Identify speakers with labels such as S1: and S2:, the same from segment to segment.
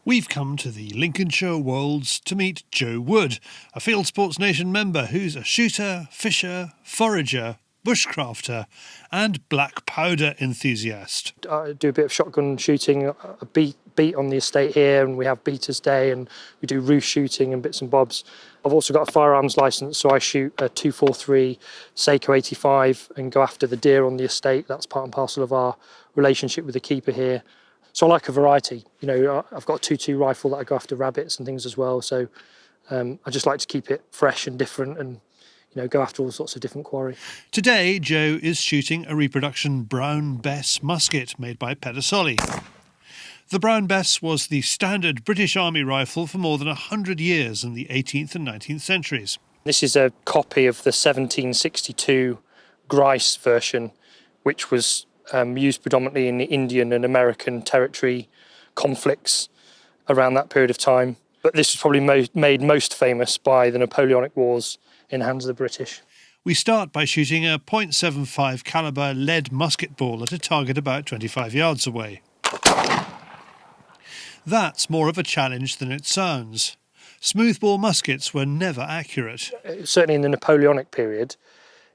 S1: We've come to the Lincolnshire Wolds to meet Joe Wood, a Fieldsports Nation member who's a shooter, fisher, forager, bushcrafter and black powder enthusiast.
S2: I do a bit of shotgun shooting, a beat on the estate here, and we have beaters day, and we do roost shooting and bits and bobs. I've also got a firearms licence, so I shoot a 243 Seiko 85 and go after the deer on the estate. That's part and parcel of our relationship with the keeper here. So I like a variety. You know, I've got a 2.2 rifle that I go after rabbits and things as well. So I just like to keep it fresh and different, and go after all sorts of different quarry.
S1: Today, Joe is shooting a reproduction Brown Bess musket made by Pedersoli. The Brown Bess was the standard British Army rifle for more than 100 years in the 18th and 19th centuries.
S2: This is a copy of the 1762 Grice version, which was used predominantly in the Indian and American territory conflicts around that period of time. But this was probably made most famous by the Napoleonic Wars in the hands of the British.
S1: We start by shooting a .75 caliber lead musket ball at a target about 25 yards away. That's more of a challenge than it sounds. Smoothbore muskets were never accurate.
S2: Certainly in the Napoleonic period,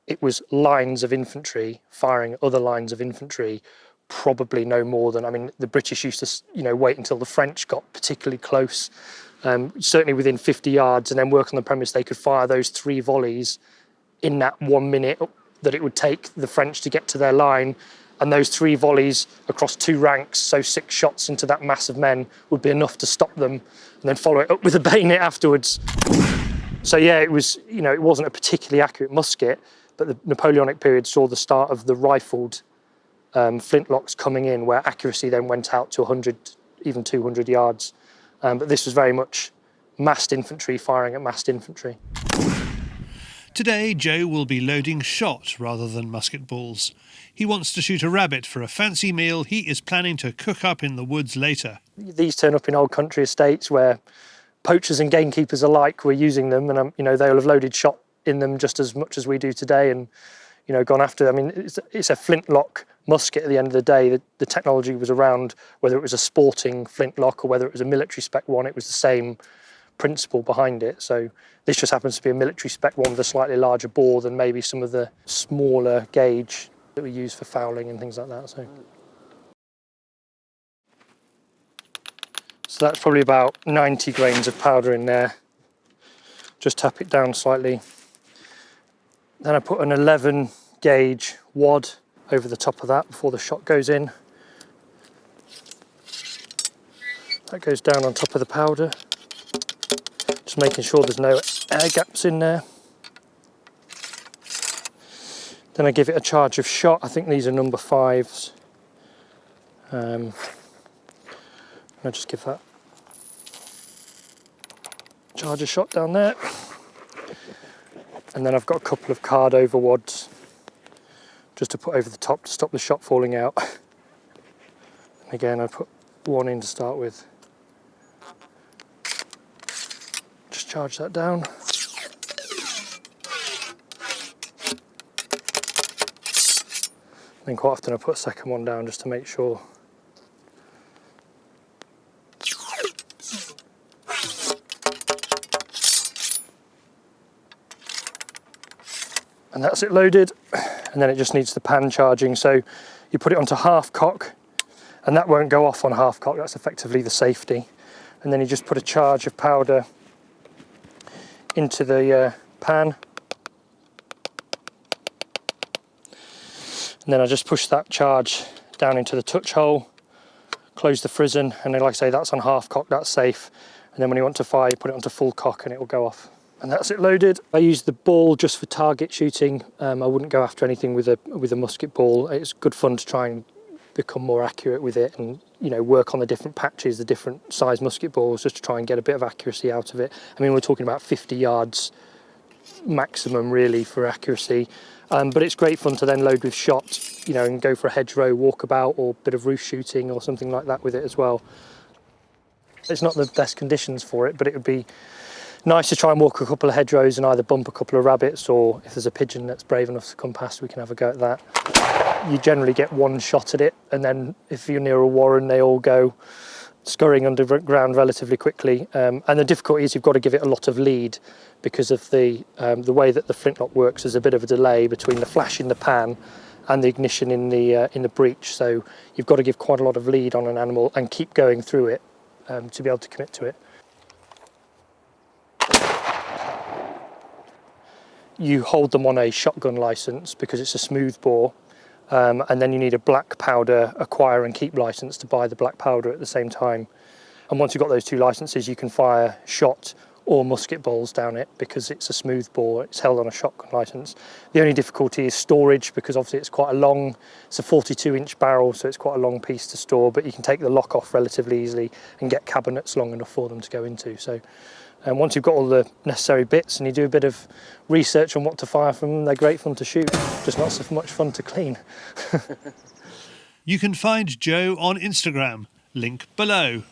S2: it was lines of infantry firing at other lines of infantry, probably no more than, the British used to, wait until the French got particularly close, certainly within 50 yards, and then work on the premise they could fire those 3 volleys in that 1 minute that it would take the French to get to their line. And those 3 volleys across 2 ranks, so 6 shots into that mass of men would be enough to stop them, and then follow it up with a bayonet afterwards. So yeah, it was, it wasn't a particularly accurate musket, but the Napoleonic period saw the start of the rifled flintlocks coming in, where accuracy then went out to 100, even 200 yards. But this was very much massed infantry firing at massed infantry.
S1: Today, Joe will be loading shot rather than musket balls. He wants to shoot a rabbit for a fancy meal he is planning to cook up in the woods later. These
S2: turn up in old country estates where poachers and gamekeepers alike were using them, and they'll have loaded shot in them just as much as we do today, and gone after them. It's a flintlock musket at the end of the day. The technology was around, whether it was a sporting flintlock or whether it was a military spec one, it was the same principle behind it. So this just happens to be a military spec one with a slightly larger bore than maybe some of the smaller gauge that we use for fowling and things like that. So that's probably about 90 grains of powder in there. Just tap it down slightly. Then I put an 11 gauge wad over the top of that before the shot goes in. That goes down on top of the powder. Just making sure there's no air gaps in there. Then I give it a charge of shot. I think these are number 5s. I'll just give that charge of shot down there. And then I've got a couple of card over wads just to put over the top to stop the shot falling out. And again, I put 1 in to start with. Just charge that down. Then quite often I put a second one down just to make sure. And that's it loaded, and then it just needs the pan charging. So you put it onto half cock, and that won't go off on half cock, that's effectively the safety. And then you just put a charge of powder into the pan. And then I just push that charge down into the touch hole, close the frizzen, and then like I say, that's on half cock, that's safe. And then when you want to fire, you put it onto full cock and it will go off. And that's it loaded. I use the ball just for target shooting. I wouldn't go after anything with a musket ball. It's good fun to try and become more accurate with it, and work on the different patches, the different size musket balls, just to try and get a bit of accuracy out of it. We're talking about 50 yards maximum really for accuracy. But it's great fun to then load with shot, and go for a hedgerow walkabout or a bit of roost shooting or something like that with it as well. It's not the best conditions for it, but it would be nice to try and walk a couple of hedgerows and either bump a couple of rabbits, or if there's a pigeon that's brave enough to come past, we can have a go at that. You generally get 1 shot at it, and then if you're near a warren, they all go scurrying underground relatively quickly. And the difficulty is you've got to give it a lot of lead because of the way that the flintlock works. There's a bit of a delay between the flash in the pan and the ignition in the breech. So you've got to give quite a lot of lead on an animal and keep going through it to be able to commit to it. You hold them on a shotgun license because it's a smooth bore, and then you need a black powder acquire and keep license to buy the black powder at the same time. And once you've got those two licenses, you can fire shot or musket balls down it because it's a smooth bore. It's held on a shotgun license. The only difficulty is storage because obviously it's a 42-inch barrel, so it's quite a long piece to store, but you can take the lock off relatively easily and get cabinets long enough for them to go into. So once you've got all the necessary bits and you do a bit of research on what to fire from them, they're great fun to shoot, just not so much fun to clean.
S1: You can find Joe on Instagram, link below.